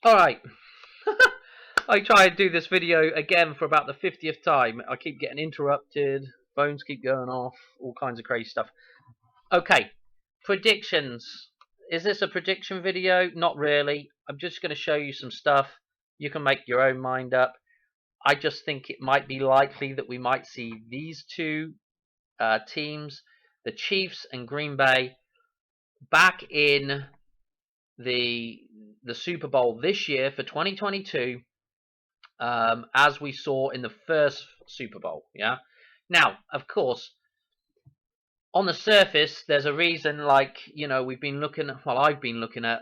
Alright, I try and do this video again for about the 50th time. I keep getting interrupted, phones keep going off, all kinds of crazy stuff. Okay, predictions. Is this a prediction video? Not really. I'm just going to show you some stuff. You can make your own mind up. I just think it might be likely that we might see these two teams, the Chiefs and Green Bay, back in the Super Bowl this year for 2022, as we saw in the first Super Bowl. Yeah. Now, of course, on the surface, there's a reason. Like, we've been looking at. Well, I've been looking at.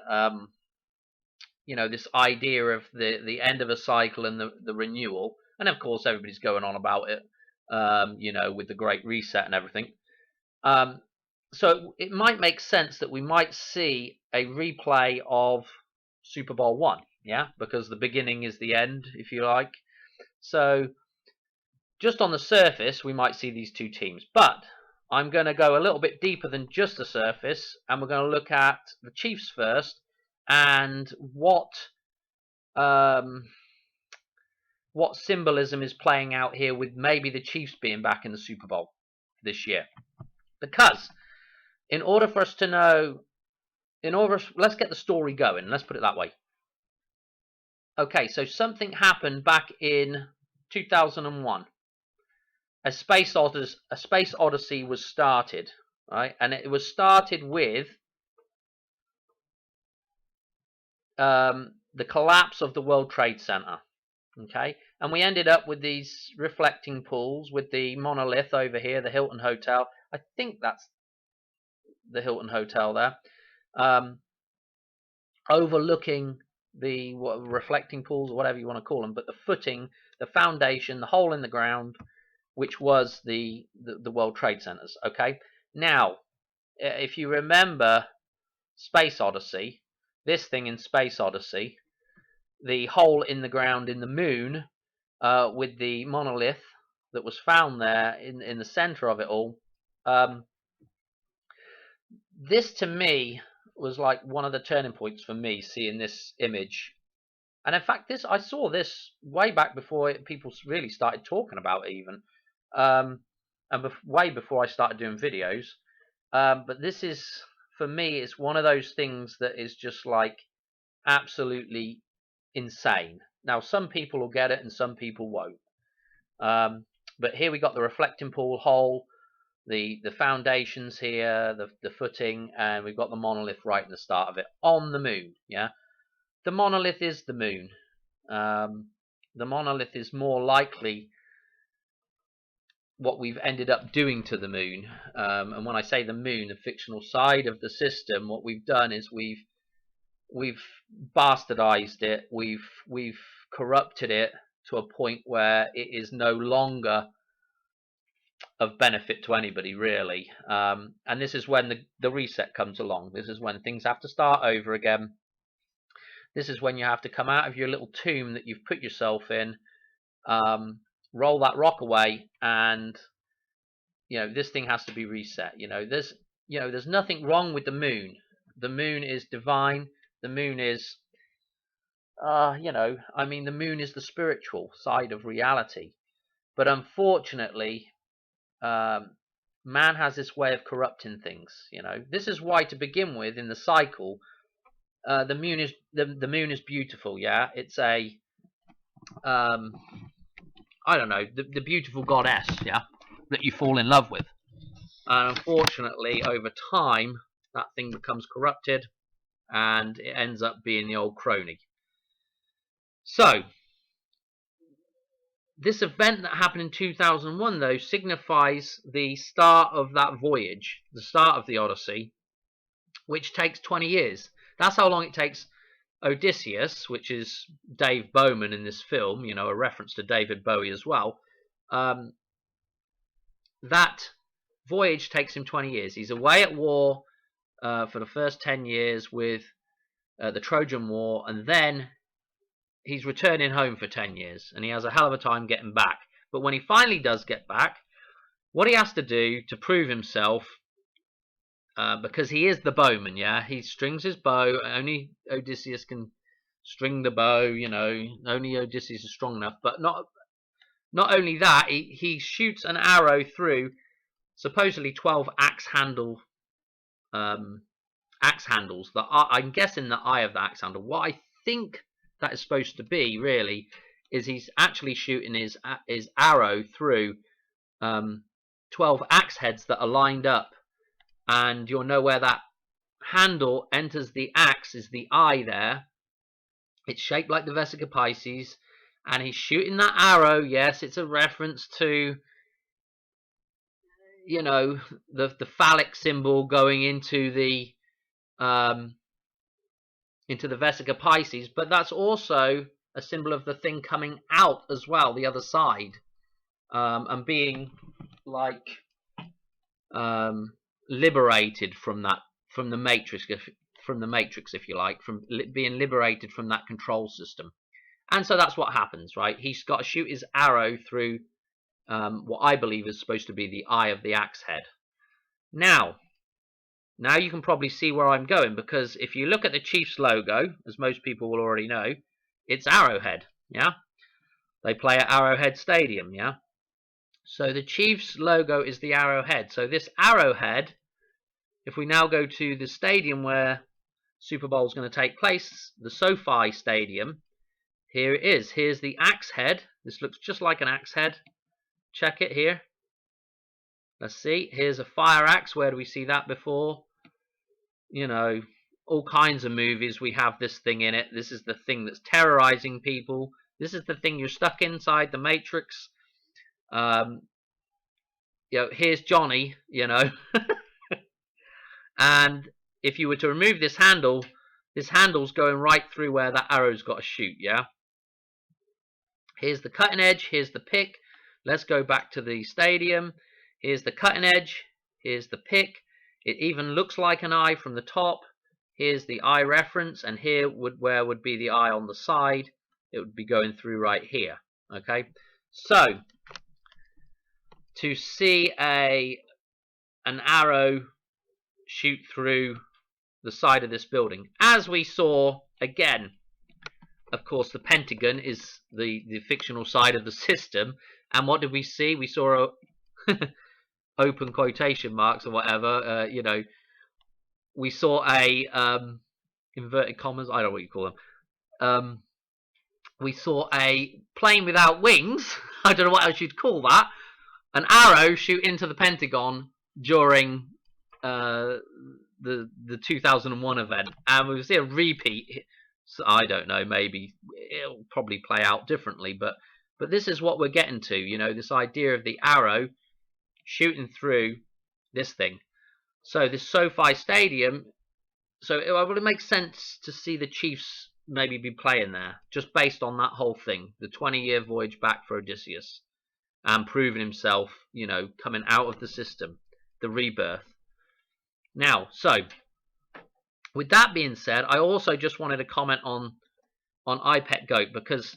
This idea of the end of a cycle and the renewal, and of course, everybody's going on about it. With the Great Reset and everything. So it might make sense that we might see a replay of Super Bowl one, yeah, because the beginning is the end, if you like. So just on the surface, we might see these two teams, but I'm going to go a little bit deeper than just the surface, and we're going to look at the Chiefs first and what symbolism is playing out here with maybe the Chiefs being back in the Super Bowl this year. Because in order for us to know, let's get the story going. Let's put it that way. Okay, so something happened back in 2001. A space odyssey was started, right? And it was started with the collapse of the World Trade Center. Okay, and we ended up with these reflecting pools with the monolith over here, the Hilton Hotel. I think that's the Hilton Hotel there, overlooking the reflecting pools or whatever you want to call them, but the footing, the foundation, the hole in the ground, which was the World Trade Centers. Okay, now if you remember Space Odyssey, this thing in Space Odyssey, the hole in the ground in the moon, with the monolith that was found there in the center of it all. This to me was like one of the turning points for me, seeing this image. And in fact, I saw this way back before people really started talking about it, even, and way before I started doing videos. But this is, for me, it's one of those things that is just like absolutely insane. Now, some people will get it and some people won't. But here we got the reflecting pool hole, the foundations here, the footing, and we've got the monolith right in the start of it on the moon. Yeah, the monolith is the moon. The monolith is more likely what we've ended up doing to the moon. And when I say the moon, the fictional side of the system, what we've done is we've bastardized it. We've corrupted it to a point where it is no longer of benefit to anybody, really. And this is when the reset comes along. This is when things have to start over again. This is when you have to come out of your little tomb that you've put yourself in, roll that rock away, and this thing has to be reset. There's nothing wrong with the moon. The moon is divine. The moon is the moon is the spiritual side of reality. But unfortunately, man has this way of corrupting things. This is why, to begin with, in the cycle, the moon is beautiful. Yeah, it's a I don't know, the beautiful goddess. Yeah, that you fall in love with. And unfortunately, over time, that thing becomes corrupted, and it ends up being the old crony. So, this event that happened in 2001, though, signifies the start of that voyage, the start of the Odyssey, which takes 20 years. That's how long it takes Odysseus, which is Dave Bowman in this film, a reference to David Bowie as well. That voyage takes him 20 years. He's away at war for the first 10 years with the Trojan War, and then he's returning home for 10 years, and he has a hell of a time getting back. But when he finally does get back, what he has to do to prove himself, because he is the bowman, yeah, he strings his bow, only Odysseus can string the bow, you know, only Odysseus is strong enough. But not only that, he shoots an arrow through supposedly 12 axe handles. I'm guessing the eye of the axe handle. What I think that is supposed to be really is he's actually shooting his arrow through 12 axe heads that are lined up, and you'll know where that handle enters the axe is the eye there. It's shaped like the Vesica Pisces, and he's shooting that arrow. Yes, it's a reference to, you know, the phallic symbol going into the Vesica Pisces, but that's also a symbol of the thing coming out as well, the other side, and being like liberated from the matrix, if you like, from being liberated from that control system. And so that's what happens, right? He's got to shoot his arrow through what I believe is supposed to be the eye of the axe head. Now you can probably see where I'm going, because if you look at the Chiefs logo, as most people will already know, it's Arrowhead, yeah? They play at Arrowhead Stadium, yeah? So the Chiefs logo is the Arrowhead. So this Arrowhead, if we now go to the stadium where Super Bowl is going to take place, the SoFi Stadium, here it is. Here's the axe head. This looks just like an axe head. Check it here. Let's see. Here's a fire axe. Where do we see that before? You know, all kinds of movies we have this thing in it. This is the thing that's terrorizing people. This is the thing you're stuck inside the Matrix. You know, here's Johnny, you know. And if you were to remove this handle's going right through where that arrow's got to shoot, yeah? Here's the cutting edge, here's the pick. Let's go back to the stadium. Here's the cutting edge, here's the pick. It even looks like an eye from the top. Here's the eye reference, and here where would be the eye on the side. It would be going through right here. Okay, so to see an arrow shoot through the side of this building, as we saw again, of course, the Pentagon is the fictional side of the system, and what did we see? We saw a open quotation marks or whatever, you know, we saw a inverted commas, I don't know what you call them, we saw a plane without wings, I don't know what else you'd call that, an arrow shoot into the Pentagon during the 2001 event, and we see a repeat. So I don't know, maybe it'll probably play out differently, but this is what we're getting to, you know, this idea of the arrow shooting through this thing. So this SoFi Stadium, so it makes sense to see the Chiefs maybe be playing there, just based on that whole thing, the 20-year voyage back for Odysseus, and proving himself, you know, coming out of the system, the rebirth. Now, so with that being said, I also just wanted to comment on iPetGoat, because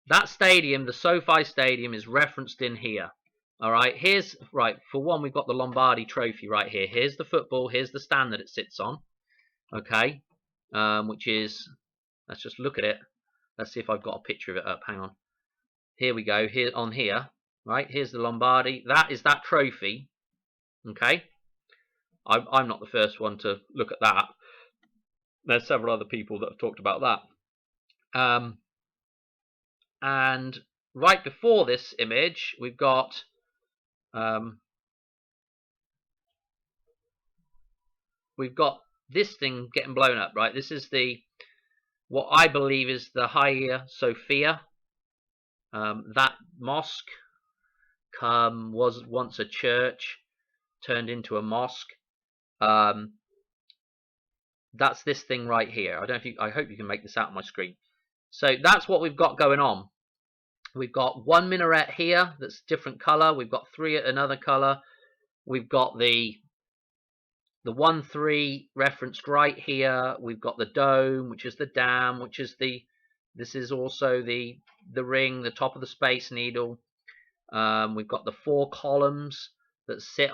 that stadium, the SoFi Stadium, is referenced in here. All right, here's, right, for one, we've got the Lombardi Trophy right here. Here's the football, here's the stand that it sits on. Okay, which is, let's just look at it. Let's see if I've got a picture of it up. Hang on. Here we go, here on here. Right, here's the Lombardi. That is that trophy. Okay, I'm not the first one to look at that. There's several other people that have talked about that. And right before this image, we've got this thing getting blown up, right? This is what I believe is the Hagia Sophia. That mosque was once a church, turned into a mosque. That's this thing right here. I hope you can make this out on my screen. So that's what we've got going on. We've got one minaret here that's different color. We've got three at another color. We've got the 1-3 referenced right here. We've got the dome, which is the dam, which is this is also the ring, the top of the Space Needle. We've got the 4 columns that sit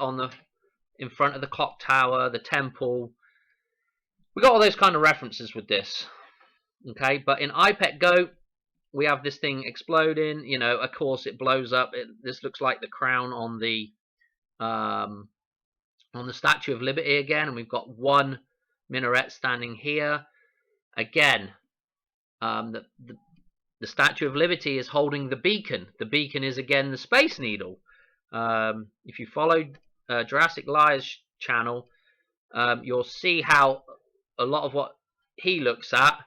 in front of the clock tower, the temple. We got all those kind of references with this. Okay, but in iPet Go, we have this thing exploding. You know, of course, it blows up. This looks like the crown on the Statue of Liberty again, and we've got one minaret standing here again. The Statue of Liberty is holding the beacon. The beacon is again the Space Needle. If you followed Jurassic Liar's channel, you'll see how a lot of what he looks at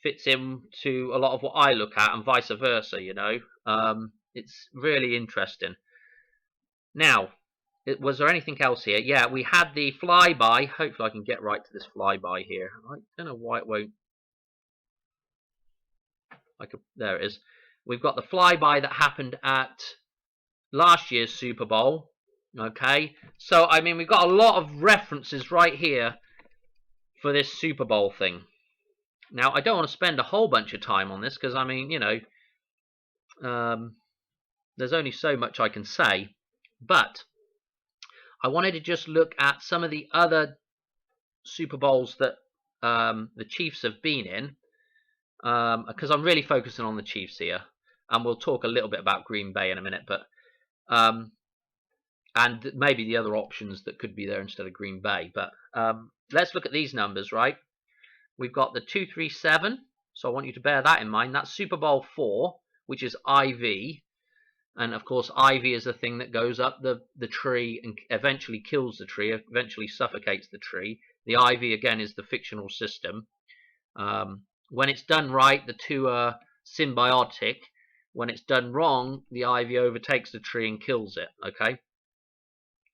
fits into a lot of what I look at, and vice versa. You know, it's really interesting. Now, was there anything else here? Yeah, we had the flyby. Hopefully, I can get right to this flyby here. I don't know why it won't. There it is. We've got the flyby that happened at last year's Super Bowl. Okay, so I mean, we've got a lot of references right here for this Super Bowl thing. Now, I don't want to spend a whole bunch of time on this because, I mean, you know, there's only so much I can say. But I wanted to just look at some of the other Super Bowls that the Chiefs have been in, because I'm really focusing on the Chiefs here. And we'll talk a little bit about Green Bay in a minute, but and maybe the other options that could be there instead of Green Bay. But let's look at these numbers, right? We've got the 237, so I want you to bear that in mind. That's Super Bowl 4, which is IV. And of course, ivy is the thing that goes up the tree and eventually kills the tree, eventually suffocates the tree. The ivy, again, is the fictional system. When it's done right, the two are symbiotic. When it's done wrong, the ivy overtakes the tree and kills it, okay?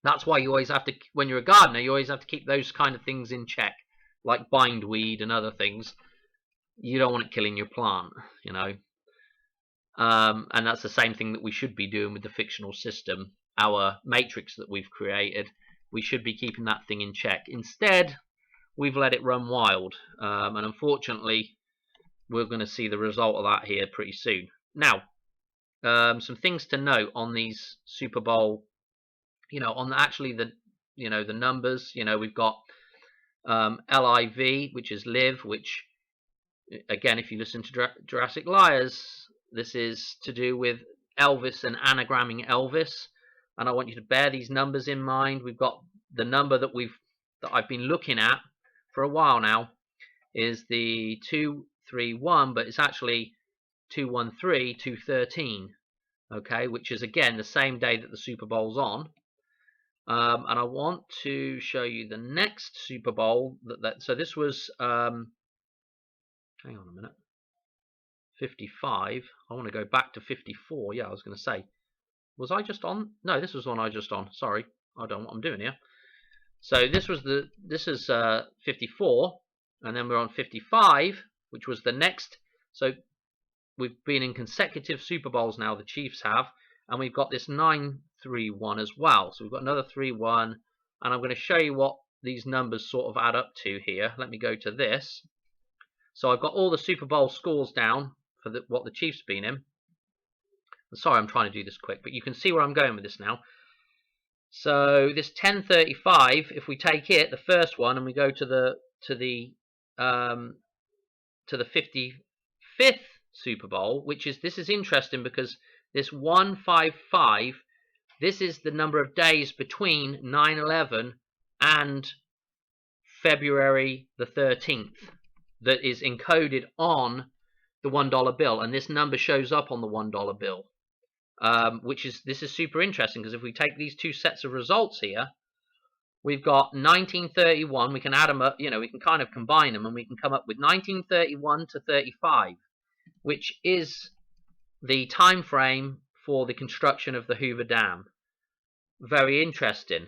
That's why you always have to, when you're a gardener, you always have to keep those kind of things in check, like bindweed and other things. You don't want it killing your plant, you know. And that's the same thing that we should be doing with the fictional system. Our matrix that we've created, we should be keeping that thing in check. Instead, we've let it run wild. And unfortunately, we're going to see the result of that here pretty soon. Now, some things to note on these Super Bowl, you know, on actually the, you know, the numbers. You know, we've got LIV, which is live, which, again, if you listen to Jurassic Liars, this is to do with Elvis and anagramming Elvis, and I want you to bear these numbers in mind. We've got the number that I've been looking at for a while now is the 231, but it's actually 213, 213. Okay, which is again the same day that the Super Bowl's on. And I want to show you the next Super Bowl so this was hang on a minute. 55. I want to go back to 54. Yeah, I was going to say, was I just on? No, this was one I just on. Sorry, I don't know what I'm doing here. So this is 54, and then we're on 55, which was the next. So we've been in consecutive Super Bowls now. The Chiefs have, and we've got this 9-3-1 as well. So we've got another 3-1, and I'm going to show you what these numbers sort of add up to here. Let me go to this. So I've got all the Super Bowl scores down for what the Chiefs been in. Sorry, I'm trying to do this quick, but you can see where I'm going with this now. So this 1035, if we take it, the first one, and we go to the 55th Super Bowl, this is interesting because this 155, this is the number of days between 9/11 and February the 13th that is encoded on the $1 bill, and this number shows up on the $1 bill, this is super interesting because if we take these two sets of results here, we've got 1931. We can add them up, you know, we can kind of combine them, and we can come up with 1931 to 35, which is the time frame for the construction of the Hoover Dam. Very interesting.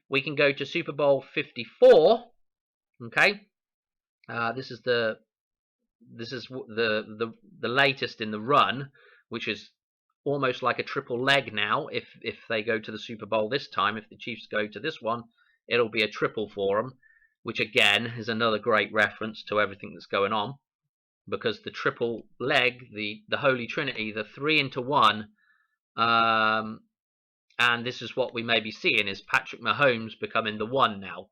We can go to Super Bowl 54. Okay, this is the latest in the run, which is almost like a triple leg now. If they go to the Super Bowl this time, if the Chiefs go to this one, it'll be a triple for them, which again is another great reference to everything that's going on, because the triple leg, the Holy Trinity, the 3 into 1, and this is what we may be seeing is Patrick Mahomes becoming the one now,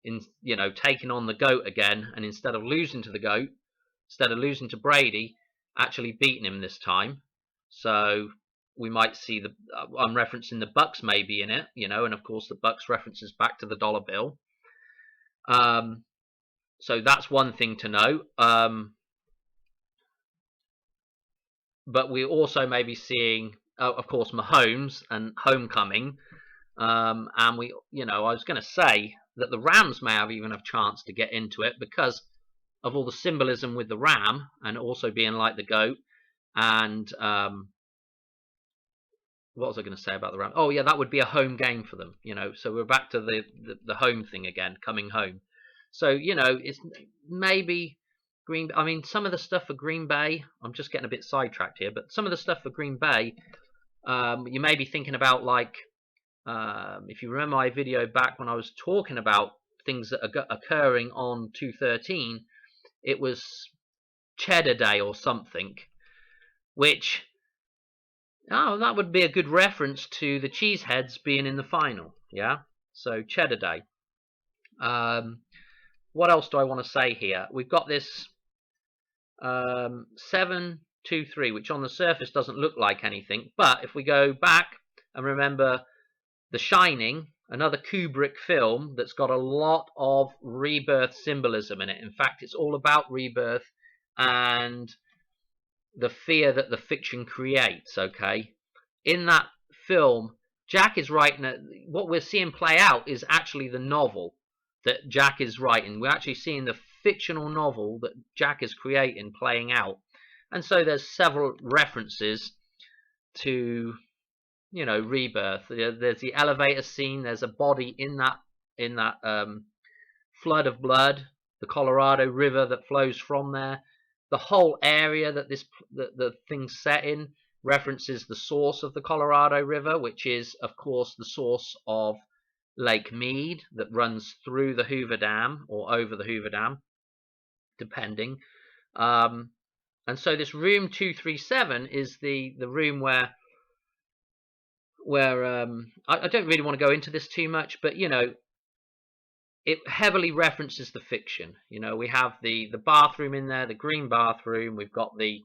in, you know, taking on the GOAT again, and instead of losing to the GOAT, instead of losing to Brady, actually beating him this time. So we might see I'm referencing the Bucks maybe in it, and of course the Bucks references back to the dollar bill. So that's one thing to know. But we also may be seeing, of course, Mahomes and Homecoming. And I was going to say that the Rams may have even a chance to get into it because of all the symbolism with the ram and also being like the goat. And what was I going to say about the Rams? Oh yeah, that would be a home game for them. So we're back to the home thing again, coming home. So it's maybe some of the stuff for Green Bay, I'm just getting a bit sidetracked here, but some of the stuff for Green Bay, you may be thinking about, like, if you remember my video back when I was talking about things that are occurring on 2/13, it was Cheddar Day or something, which, that would be a good reference to the Cheeseheads being in the final, yeah? So Cheddar Day. What else do I want to say here? We've got this 7-2-3, which on the surface doesn't look like anything, but if we go back and remember The Shining, another Kubrick film that's got a lot of rebirth symbolism in it. In fact, it's all about rebirth and the fear that the fiction creates, okay? In that film, Jack is writing, what we're seeing play out is actually the novel that Jack is writing. We're actually seeing the fictional novel that Jack is creating playing out. And so there's several references to, rebirth. There's the elevator scene. There's a body in that flood of blood, the Colorado River that flows from there. The whole area that the thing's set in references the source of the Colorado River, which is, of course, the source of Lake Mead that runs through the Hoover Dam or over the Hoover Dam, depending. And so this room 237 is the room where I don't really want to go into this too much, but it heavily references the fiction. We have the bathroom in there, the green bathroom. We've got the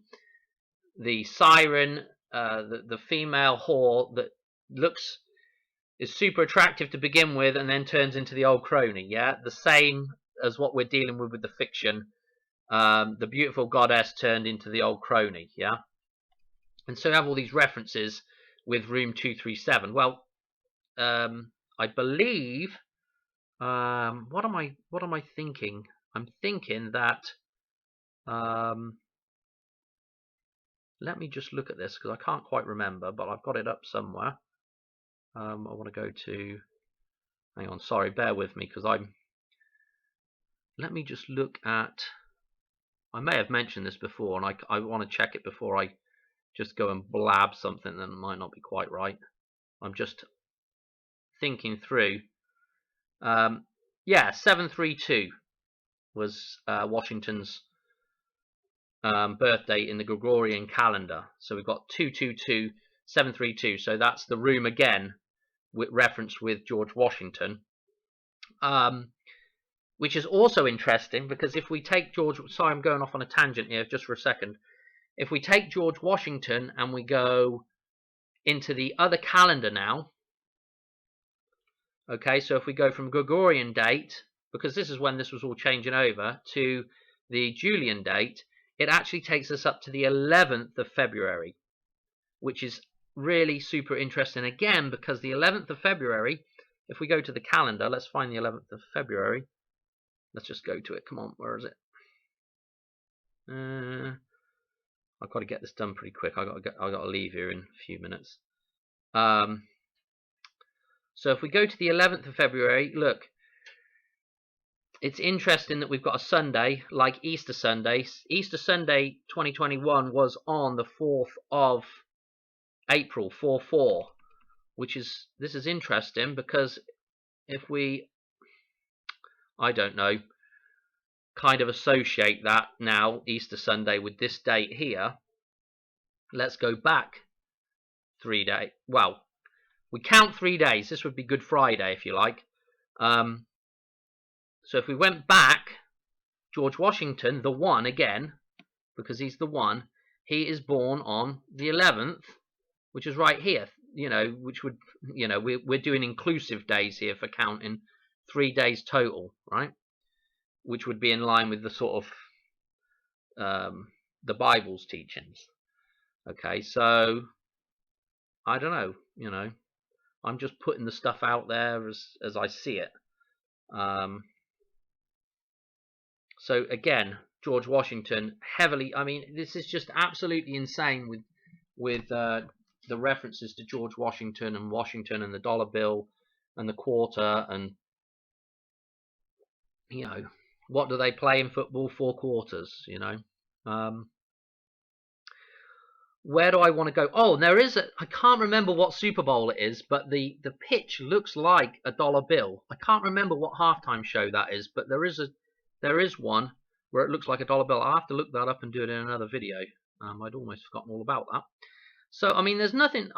siren, the female whore that is super attractive to begin with and then turns into the old crony, yeah? The same as what we're dealing with the fiction. The beautiful goddess turned into the old crony, yeah? And so we have all these references with room 237. Well, I believe, what am I thinking? I'm thinking that, let me just look at this because I can't quite remember, but I've got it up somewhere. I want to go to, hang on, sorry, bear with me because let me just look at, I may have mentioned this before and I want to check it before I just go and blab something that might not be quite right. I'm just thinking through. Yeah, 732 was Washington's birthday in the Gregorian calendar. So we've got 222, 732. So that's the room again, with reference with George Washington. Which is also interesting because if we take George, sorry, I'm going off on a tangent here just for a second. If we take George Washington and we go into the other calendar now, okay, so if we go from Gregorian date, because this is when this was all changing over, to the Julian date, it actually takes us up to the 11th of February, which is really super interesting again, because the 11th of February, if we go to the calendar, let's find the 11th of February. Let's just go to it. Come on, where is it? I've got to get this done pretty quick. I've got to leave here in a few minutes. So if we go to the 11th of February, look, it's interesting that we've got a Sunday like Easter Sunday. Easter Sunday 2021 was on the 4th of April, 4/4, this is interesting because if we, I don't know, kind of associate that now, Easter Sunday, with this date here, let's go back 3 days. Well, we count 3 days. This would be Good Friday, if you like. So if we went back, George Washington, the one again, because he's the one. He is born on the 11th, which is right here, you know, which would, you know, we're doing inclusive days here for counting 3 days total, right? Which would be in line with the sort of the Bible's teachings. Okay, so I don't know, you know, I'm just putting the stuff out there as I see it. So again, George Washington heavily. I mean, this is just absolutely insane with the references to George Washington and the dollar bill and the quarter, and you know, what do they play in football? 4 quarters, you know. Where do I want to go? Oh, there is I can't remember what Super Bowl it is, but the pitch looks like a dollar bill. I can't remember what halftime show that is, but there is one where it looks like a dollar bill. I'll have to look that up and do it in another video. I'd almost forgotten all about that. So I mean, there's nothing.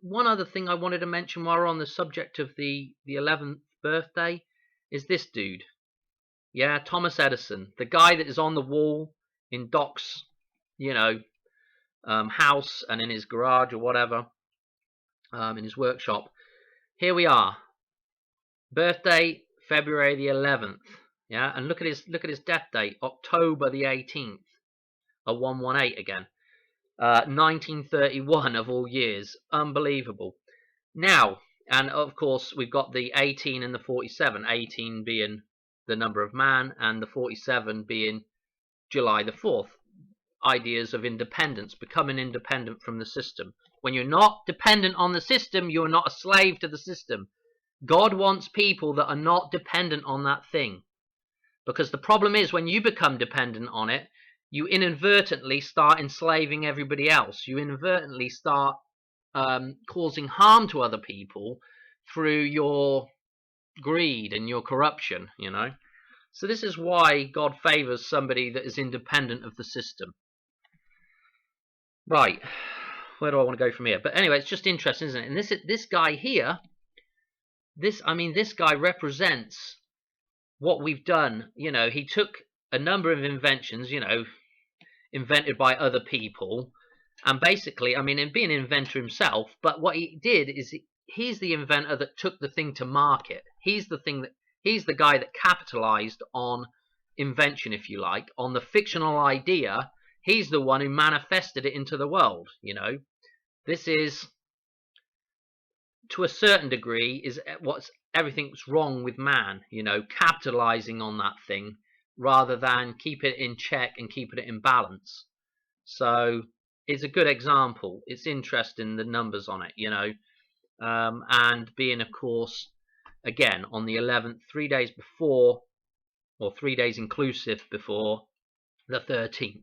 One other thing I wanted to mention while we're on the subject of the 11th birthday is this dude. Yeah, Thomas Edison, the guy that is on the wall in Doc's, you know, house and in his garage or whatever, in his workshop. Here we are, birthday February the 11th. Yeah, and look at his death date, October the 18th, a 118 again. 1931 of all years, unbelievable. Now, and of course we've got the 18 and the 47, 18 being the number of man and the 47 being July the 4th. Ideas of independence, becoming independent from the system. When you're not dependent on the system, you're not a slave to the system. God wants people that are not dependent on that thing. Because the problem is, when you become dependent on it, you inadvertently start enslaving everybody else. You inadvertently start causing harm to other people through your greed and your corruption, you know. So this is why God favors somebody that is independent of the system. Right, where do I want to go from here? But anyway, it's just interesting, isn't it? And this guy here, this guy represents what we've done. You know, he took a number of inventions, you know, invented by other people, and basically, I mean, in being an inventor himself, but what he did is he's the inventor that took the thing to market. He's the guy that capitalized on invention, if you like, on the fictional idea. He's the one who manifested it into the world, you know. This is, to a certain degree, is everything's wrong with man, you know, capitalizing on that thing rather than keep it in check and keeping it in balance. So it's a good example. It's interesting, the numbers on it, you know, and being, of course, again, on the 11th, 3 days before, or 3 days inclusive before the 13th.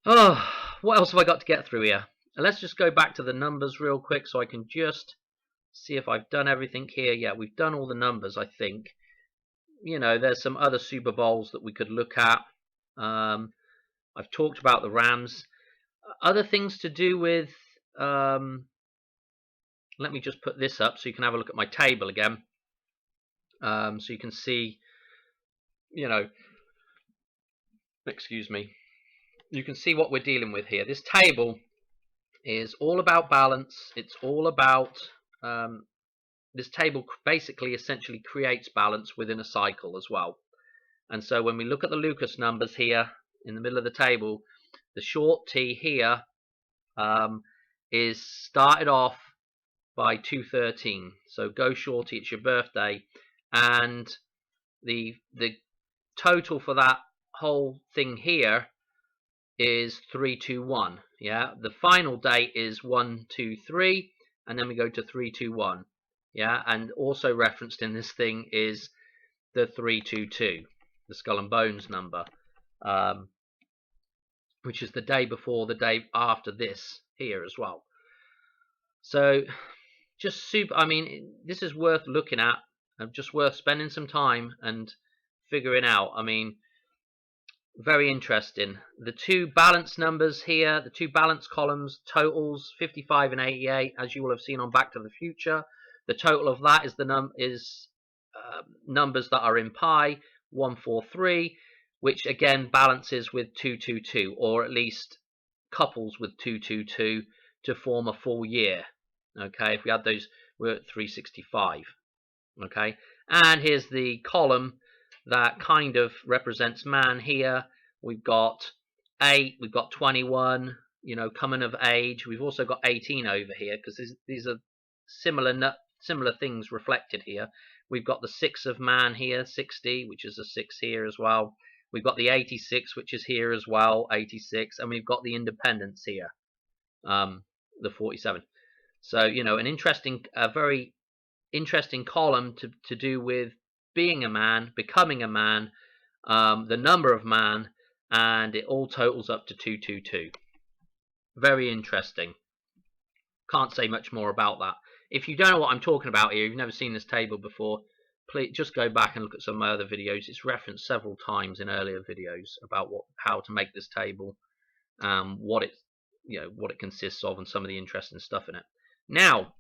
Oh, what else have I got to get through here? Let's just go back to the numbers real quick so I can just see if I've done everything here. Yeah, we've done all the numbers, I think. You know, there's some other Super Bowls that we could look at. I've talked about the Rams. Other things to do with... let me just put this up so you can have a look at my table again. So you can see, you know... Excuse me. You can see what we're dealing with here. This table is all about balance. It's all about this table basically essentially creates balance within a cycle as well. And so when we look at the Lucas numbers here in the middle of the table, the short T here is started off by 213. So go shorty, it's your birthday, and the total for that whole thing here is 321. Yeah, the final date is 123, and then we go to 321. Yeah, and also referenced in this thing is the 322, the Skull and Bones number, which is the day before, the day after this here as well. So just super. I mean, this is worth looking at, and just worth spending some time and figuring out. I mean, very interesting. The two balance numbers here, the two balance columns, totals 55 and 88, as you will have seen on Back to the Future. The total of that is numbers that are in pi, 143, which again balances with 222, or at least couples with 222 to form a full year. Okay, if we had those, we're at 365. Okay, and here's the column that kind of represents man here. We've got 8, we've got 21, you know, coming of age. We've also got 18 over here, because these are similar things reflected here. We've got the 6 of man here, 60, which is a 6 here as well. We've got the 86, which is here as well, 86, and we've got the independence here, the 47. So, you know, an interesting, a very interesting column to do with being a man, becoming a man, the number of man, and it all totals up to 222. Very interesting. Can't say much more about that. If you don't know what I'm talking about here, you've never seen this table before, please just go back and look at some of my other videos. It's referenced several times in earlier videos about how to make this table, what it consists of, and some of the interesting stuff in it. Now,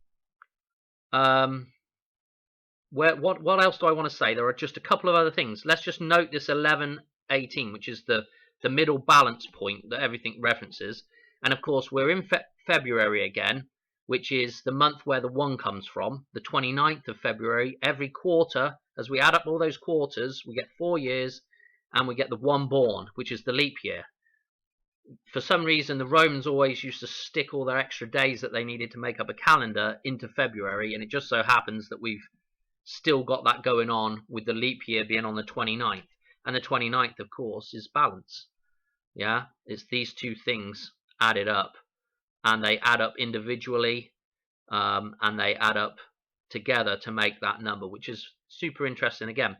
what else do I want to say? There are just a couple of other things. Let's just note this 1118, which is the middle balance point that everything references. And of course, we're in February again, which is the month where the 1 comes from, the 29th of February. Every quarter, as we add up all those quarters, we get 4 years, and we get the 1 born, which is the leap year. For some reason, the Romans always used to stick all their extra days that they needed to make up a calendar into February, and it just so happens that we've still got that going on, with the leap year being on the 29th. And the 29th, of course, is balance. Yeah, it's these two things added up, and they add up individually, and they add up together to make that number, which is super interesting again.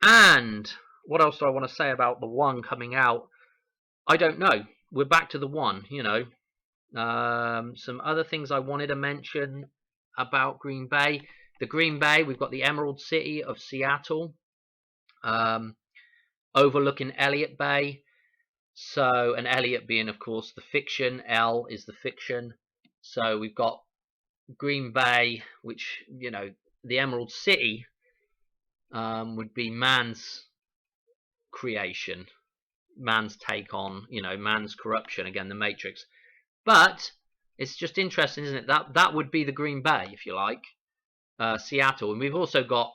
And what else do I want to say about the 1 coming out? I don't know. We're back to the 1, you know. Some other things I wanted to mention about Green Bay. The Green Bay, we've got the Emerald City of Seattle, overlooking Elliott Bay. So, and Elliott being, of course, the fiction. L is the fiction. So we've got Green Bay, which, you know, the Emerald City would be man's creation, man's take on, you know, man's corruption, again, the Matrix. But it's just interesting, isn't it? That would be the Green Bay, if you like. Seattle, and we've also got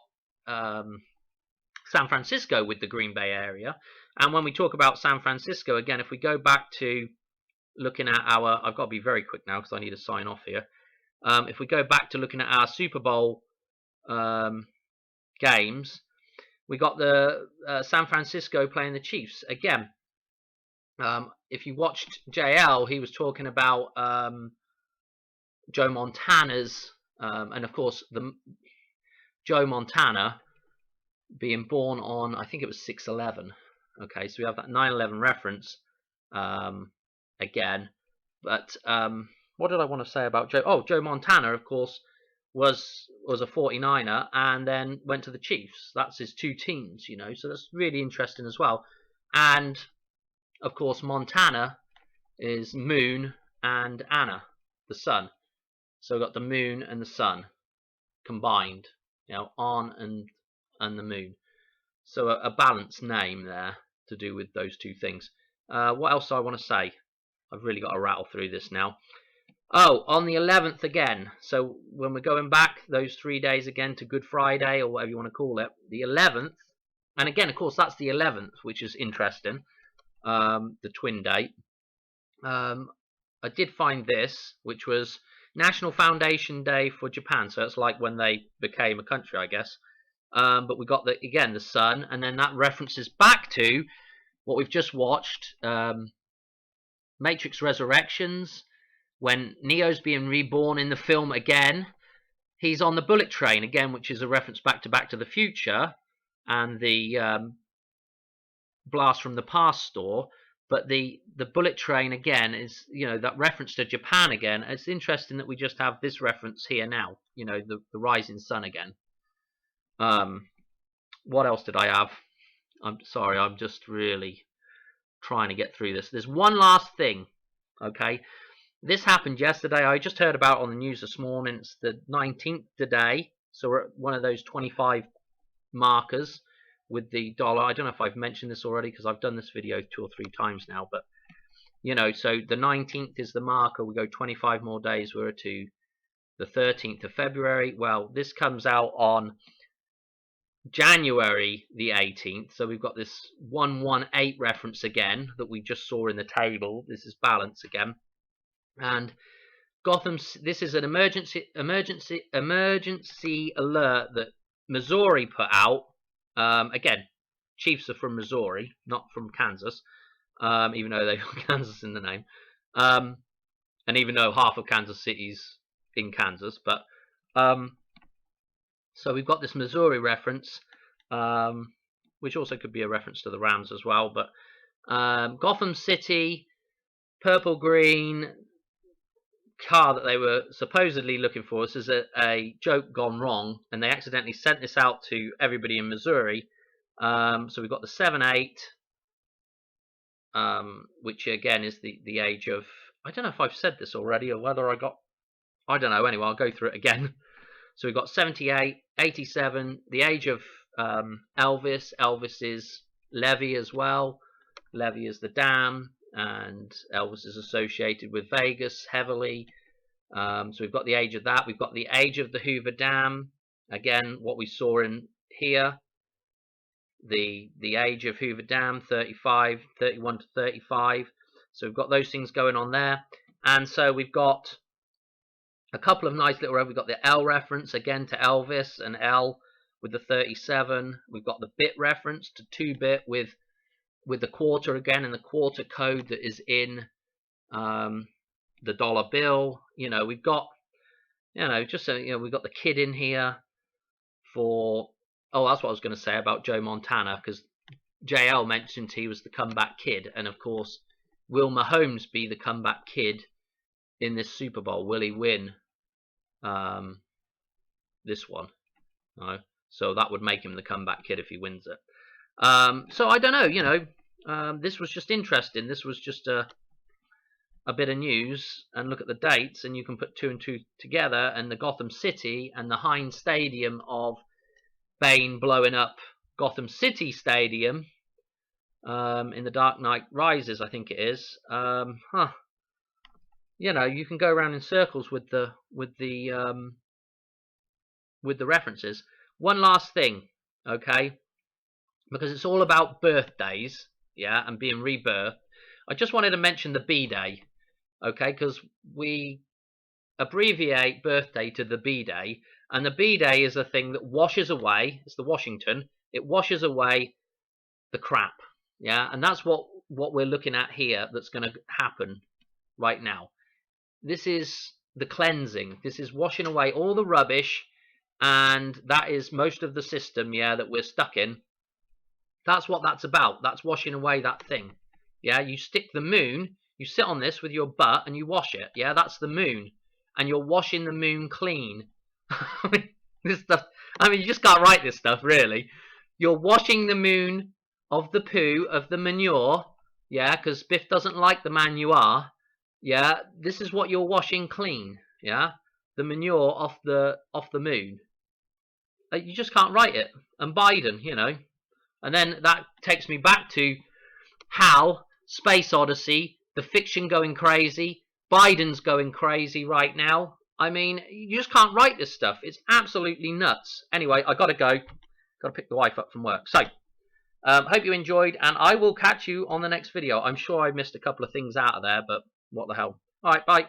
San Francisco with the Green Bay area. And when we talk about San Francisco, again, if we go back to looking at our, I've got to be very quick now because I need to sign off here. If we go back to looking at our Super Bowl games, we got the San Francisco playing the Chiefs again. If you watched JL, he was talking about Joe Montana's. And of course, Joe Montana being born on, I think it was 6/11. Okay, so we have that 9/11 reference again. But what did I want to say about Joe? Oh, Joe Montana, of course, was a 49er and then went to the Chiefs. That's his 2 teams, you know. So that's really interesting as well. And of course, Montana is Moon and Anna, the sun. So we've got the moon and the sun combined, you know, on and the moon. So a balanced name there to do with those 2 things. What else do I want to say? I've really got to rattle through this now. Oh, on the 11th again. So when we're going back those 3 days again to Good Friday, or whatever you want to call it, the 11th. And again, of course, that's the 11th, which is interesting. The twin date. I did find this, which was National Foundation Day for Japan, so it's like when they became a country, I guess. But we got the sun, and then that references back to what we've just watched, Matrix Resurrections, when Neo's being reborn in the film again. He's on the bullet train again, which is a reference back to the Future and the Blast from the Past store. But the bullet train again is, you know, that reference to Japan again. It's interesting that we just have this reference here now, you know, the rising sun again. What else did I have? I'm sorry, I'm just really trying to get through this. There's one last thing, okay? This happened yesterday. I just heard about it on the news this morning. It's the 19th today, so we're at one of those 25 markers with the dollar. I don't know if I've mentioned this already because I've done this video 2 or 3 times now, but you know, so the 19th is the marker. We go 25 more days. We're to the 13th of February. Well, this comes out on January the 18th. So we've got this 118 reference again that we just saw in the table. This is balance again. And Gotham, this is an emergency alert that Missouri put out. Again, Chiefs are from Missouri, not from Kansas, even though they've got Kansas in the name. And even though half of Kansas City's in Kansas. But so we've got this Missouri reference, which also could be a reference to the Rams as well. But Gotham City, purple green car that they were supposedly looking for. This is a joke gone wrong, and they accidentally sent this out to everybody in Missouri. So we've got the 7-8, which again is the age of, I don't know if I've said this already or whether I don't know. Anyway, I'll go through it again. So we've got 78, 87, the age of Elvis. Elvis is Levy as well. Levy is the dam, and Elvis is associated with Vegas heavily. So we've got the age of that. We've got the age of the Hoover Dam. Again, what we saw in here. The age of Hoover Dam, 31 to 35. So we've got those things going on there. And so we've got a couple of nice little, we've got the L reference again to Elvis, and L with the 37. We've got the bit reference to 2-bit with the quarter again, and the quarter code that is in the dollar bill. You know, we've got, you know, just so you know, we've got the kid in here for, oh, that's what I was going to say about Joe Montana, because JL mentioned he was the comeback kid, and of course, will Mahomes be the comeback kid in this Super Bowl? Will he win this one? No. So that would make him the comeback kid if he wins it. So I don't know, you know, this was just interesting. This was just a bit of news, and look at the dates, and you can put 2 and 2 together, and the Gotham City and the Heinz Stadium of Bane blowing up Gotham City Stadium in the Dark Knight Rises, I think it is. You know, you can go around in circles with the references. One last thing, okay, because it's all about birthdays, yeah, and being rebirthed. I just wanted to mention the B-Day, okay, because we abbreviate birthday to the B-Day, and the B-Day is a thing that washes away, it's the Washington, it washes away the crap, yeah, and that's what we're looking at here that's going to happen right now. This is the cleansing, this is washing away all the rubbish, and that is most of the system, yeah, that we're stuck in. That's what that's about. That's washing away that thing. Yeah, you stick the moon, you sit on this with your butt and you wash it. Yeah, that's the moon. And you're washing the moon clean. This stuff, I mean, you just can't write this stuff, really. You're washing the moon of the poo, of the manure. Yeah, because Biff doesn't like the man you are. Yeah, this is what you're washing clean. Yeah, the manure off the moon. You just can't write it. And Biden, you know. And then that takes me back to Hal, Space Odyssey, the fiction going crazy, Biden's going crazy right now. I mean, you just can't write this stuff. It's absolutely nuts. Anyway, I gotta go. Gotta pick the wife up from work. So, hope you enjoyed, and I will catch you on the next video. I'm sure I missed a couple of things out of there, but what the hell. Alright, bye.